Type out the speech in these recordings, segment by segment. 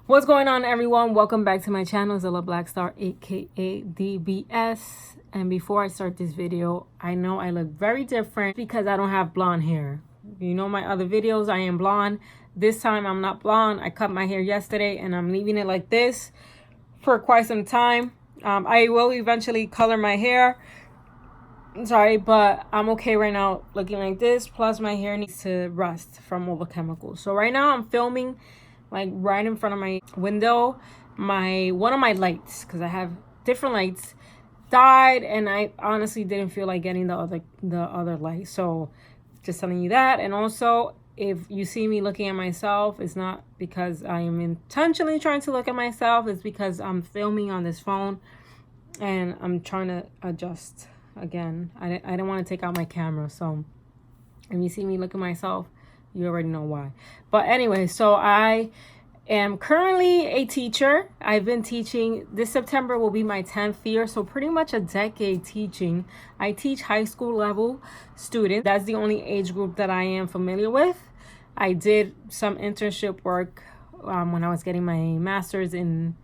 What's going on, everyone? Welcome back to my channel, Zilla Blackstar, aka DBS. And before I start this video, I know I look very different because I don't have blonde hair. You know my other videos, I am blonde. This time I'm not blonde. I cut my hair yesterday and I'm leaving it like this for quite some time. I will eventually color my hair. Sorry, but I'm okay right now looking like this. Plus my hair needs to rest from all the chemicals. So right now I'm filming like right in front of my window. One of my lights, because I have different lights, died, and I honestly didn't feel like getting the other light. So just telling you that. And also, if you see me looking at myself, it's not because I am intentionally trying to look at myself. It's because I'm filming on this phone and I'm trying to adjust. Again, I didn't want to take out my camera, so if you see me look at myself, you already know why. But anyway, so I am currently a teacher. I've been teaching. This September will be my 10th year, so pretty much a decade teaching. I teach high school level students. That's the only age group that I am familiar with. I did some internship work when I was getting my master's in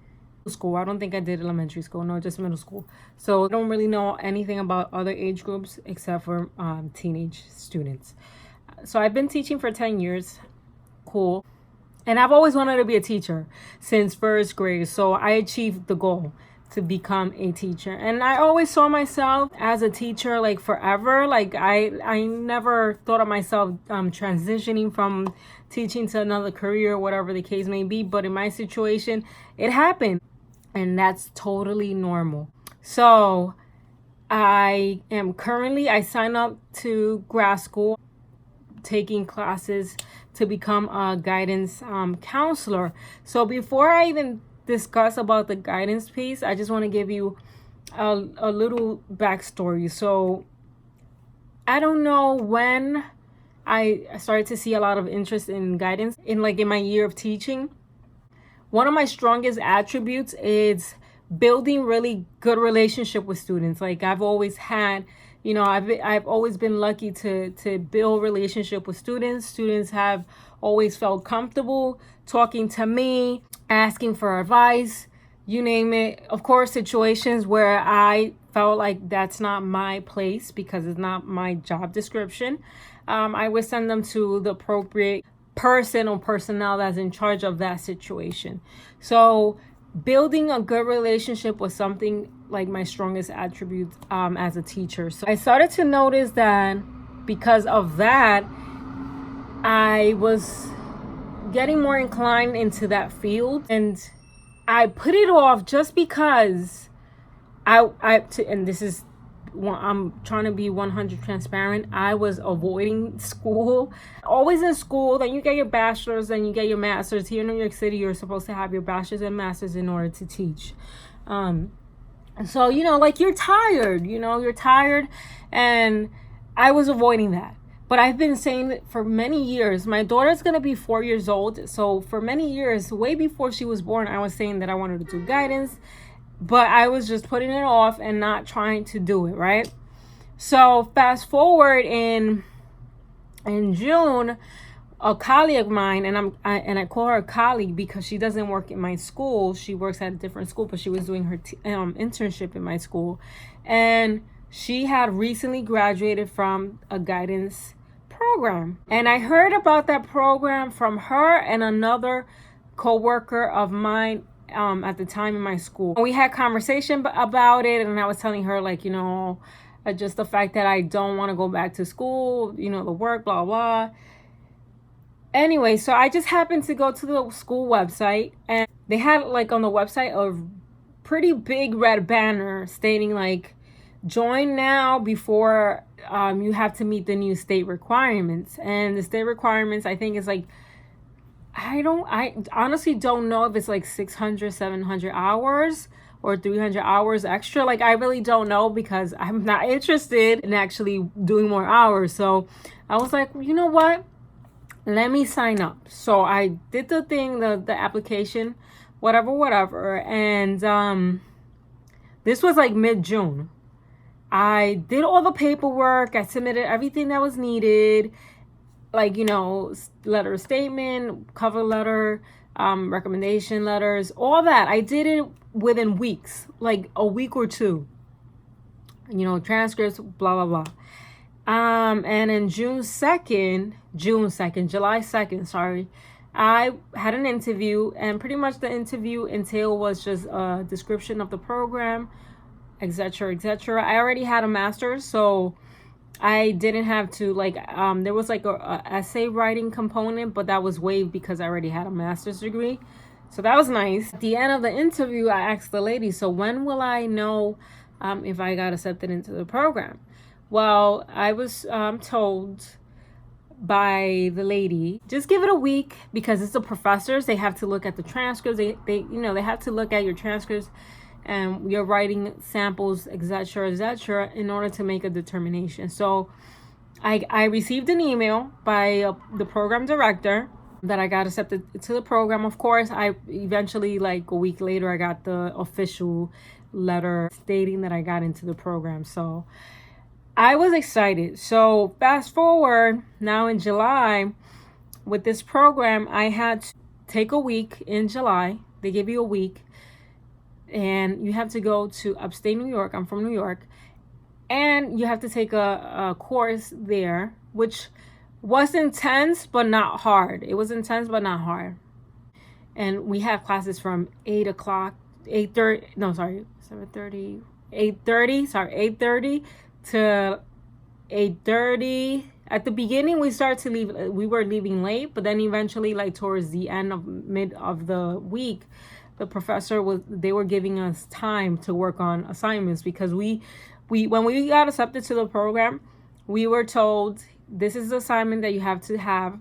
school. I don't think I did elementary school, no, just middle school. So I don't really know anything about other age groups except for teenage students. So I've been teaching for 10 years. Cool. And I've always wanted to be a teacher since first grade. So I achieved the goal to become a teacher. And I always saw myself as a teacher like forever. Like I never thought of myself transitioning from teaching to another career, whatever the case may be. But in my situation, it happened. And that's totally normal. So I signed up to grad school, taking classes to become a guidance counselor. So before I even discuss about the guidance piece, I just want to give you a little backstory. So I don't know when I started to see a lot of interest in guidance in my year of teaching. One of my strongest attributes is building really good relationship with students. Like I've always had, I've always been lucky to build relationship with students. Students have always felt comfortable talking to me, asking for advice, you name it. Of course, situations where I felt like that's not my place because it's not my job description, I would send them to the appropriate person or personnel that's in charge of that situation. So building a good relationship was something like my strongest attribute as a teacher. So I started to notice that because of that, I was getting more inclined into that field, and I put it off just because and this is, I'm trying to be 100 transparent. I was avoiding school, always in school. Then you get your bachelor's, then you get your master's. Here in New York City, you're supposed to have your bachelor's and master's in order to teach. So, you're tired, and I was avoiding that. But I've been saying that for many years. My daughter's going to be 4 years old. So for many years, way before she was born, I was saying that I wanted to do guidance. But I was just putting it off and not trying to do it, right? So fast forward in June, a colleague of mine, and I call her a colleague because she doesn't work in my school. She works at a different school, but she was doing her internship in my school. And she had recently graduated from a guidance program. And I heard about that program from her and another coworker of mine at the time in my school. We had conversation about it, and I was telling her just the fact that I don't want to go back to school, the work, blah blah. Anyway, so I just happened to go to the school website, and they had on the website a pretty big red banner stating join now before you have to meet the new state requirements. And the state requirements, I think, is I honestly don't know if it's 600, 700 hours or 300 hours extra. I really don't know because I'm not interested in actually doing more hours. So I was like, you know what? Let me sign up. So I did the thing, the application, whatever. And this was mid-June. I did all the paperwork. I submitted everything that was needed. Letter of statement, cover letter, recommendation letters, all that. I did it within weeks, like a week or two. You know, transcripts, blah, blah, blah. And in July 2nd, sorry, I had an interview, and pretty much the interview entail was just a description of the program, etc., etc. I already had a master's, so I didn't have to there was like a essay writing component, but that was waived because I already had a master's degree. So that was nice. At the end of the interview, I asked the lady, so when will I know if I got accepted into the program? Well, I was told by the lady, just give it a week, because it's the professors. They have to look at the transcripts. They have to look at your transcripts and your writing samples, etc., etc., in order to make a determination. So I received an email by the program director that I got accepted to the program. Of course, I eventually, like a week later, I got the official letter stating that I got into the program. So I was excited. So fast forward now in July, with this program, I had to take a week in July. They give you a week, and you have to go to upstate New York. I'm from New York. And you have to take a course there, which was intense but not hard. It was intense but not hard. And we have classes from 8:30 to 8:30. At the beginning, we were leaving late, but then eventually, like towards the mid of the week, the professor they were giving us time to work on assignments, because when we got accepted to the program, we were told this is the assignment that you have to have.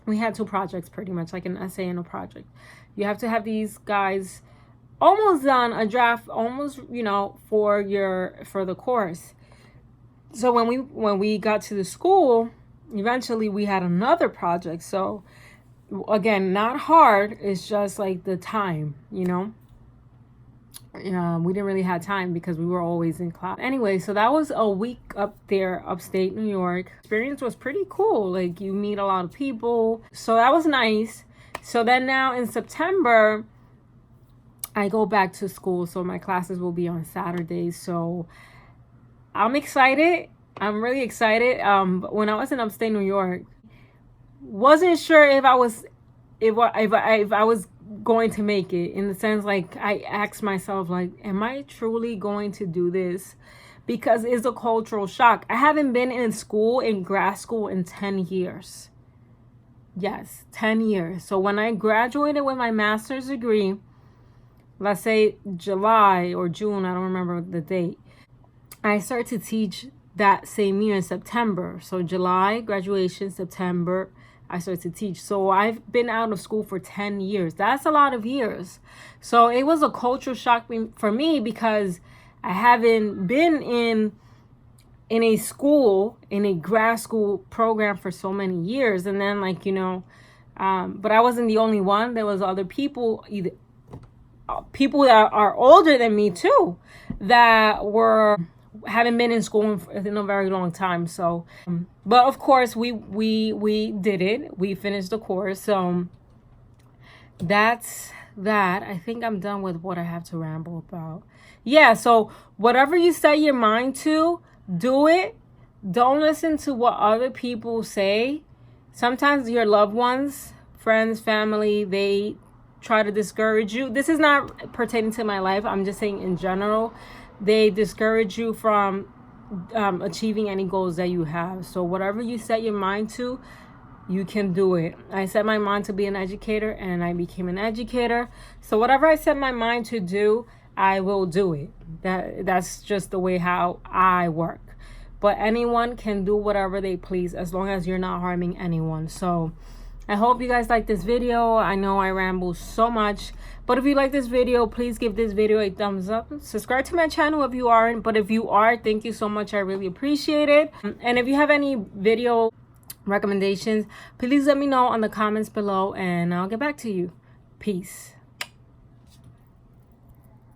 We had 2 projects, pretty much like an essay and a project. You have to have these guys almost done, a draft almost, for the course. So when we got to the school, eventually we had another project. So again, not hard. It's just like the time, we didn't really have time because we were always in class. Anyway, so that was a week up there, upstate New York. Experience was pretty cool. Like, you meet a lot of people. So that was nice. So then now in September, I go back to school. So my classes will be on Saturdays. So I'm excited. I'm really excited. When I was in upstate New York, wasn't sure if I was going to make it, in the sense, like, I asked myself, like, am I truly going to do this? Because it's a cultural shock. I haven't been in grad school in 10 years. Yes, 10 years. So when I graduated with my master's degree, let's say July or June, I don't remember the date, I started to teach that same year in September. So July graduation, September I started to teach. So I've been out of school for 10 years. That's a lot of years. So it was a cultural shock for me, because I haven't been in a grad school program for so many years. And then, but I wasn't the only one. There was other people, people that are older than me too, that haven't been in school in a very long time. So, but of course we did it. We finished the course. So that's that. I think I'm done with what I have to ramble about. Yeah. So whatever you set your mind to, do it. Don't listen to what other people say. Sometimes your loved ones, friends, family, they try to discourage you. This is not pertaining to my life. I'm just saying in general. They discourage you from achieving any goals that you have. So whatever you set your mind to, you can do it. I set my mind to be an educator, and I became an educator. So whatever I set my mind to do, I will do it. That's just the way how I work. But anyone can do whatever they please, as long as you're not harming anyone. So I hope you guys like this video. I know I ramble so much, but if you like this video, please give this video a thumbs up. Subscribe to my channel if you aren't, but if you are, thank you so much. I really appreciate it. And if you have any video recommendations, please let me know on the comments below, and I'll get back to you. Peace.